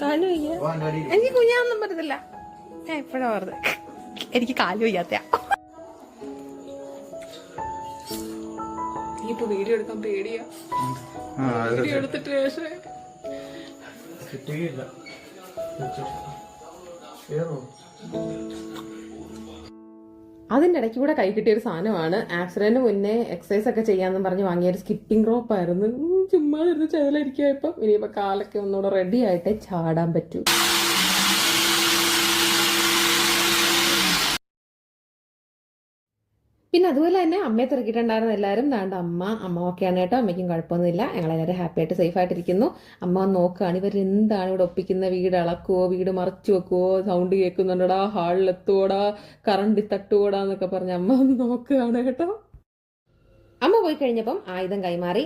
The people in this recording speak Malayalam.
കാല് വയ്യ. എനിക്ക് കുഞ്ഞാന്നും പറ്റത്തില്ല. ഞാൻ എപ്പോഴാ പറഞ്ഞത് എനിക്ക് കാല് വയ്യാത്ത. ഇനിയിപ്പോ വീഡിയോ എടുക്കാൻ പേടിയാ. വീഡിയോ എടുത്തിട്ട് അതിന്റെ ഇടയ്ക്ക് കൂടെ കൈ കിട്ടിയ ഒരു സാധനമാണ്. ആക്സിഡന്റ് മുന്നേ എക്സസൈസ് ഒക്കെ ചെയ്യാന്ന് പറഞ്ഞ് വാങ്ങിയ ഒരു സ്കിപ്പിംഗ് റോപ്പ് ആയിരുന്നു. ചുമ്മാ ഇരുന്ന് ചേലായിരിക്കും. ഇനിയിപ്പോ കാലൊക്കെ ഒന്നുകൂടെ റെഡി ആയിട്ടേ ചാടാൻ പറ്റൂ. പിന്നെ അതുപോലെ തന്നെ അമ്മയെ തിരക്കിയിട്ടുണ്ടായിരുന്ന എല്ലാവരും ദാണ്ട് അമ്മ ഓക്കെയാണ് കേട്ടോ. അമ്മയ്ക്കും കുഴപ്പമൊന്നുമില്ല. ഞങ്ങളെല്ലാവരും ഹാപ്പി ആയിട്ട് സേഫ് ആയിട്ടിരിക്കുന്നു. അമ്മ നോക്കുകയാണ് ഇവരെന്താണ് ഇവിടെ ഒപ്പിക്കുന്ന, വീട് ഇളക്കുവോ, വീട് മറച്ചു വെക്കുവോ, സൗണ്ട് കേൾക്കുന്നുണ്ടോടാ, ഹാളിലെത്തുവോടാ, കറണ്ട് തട്ടുവോടാ എന്നൊക്കെ പറഞ്ഞ് അമ്മ നോക്കുകയാണ് കേട്ടോ. അമ്മ പോയി കഴിഞ്ഞപ്പം ആയുധം കൈമാറി.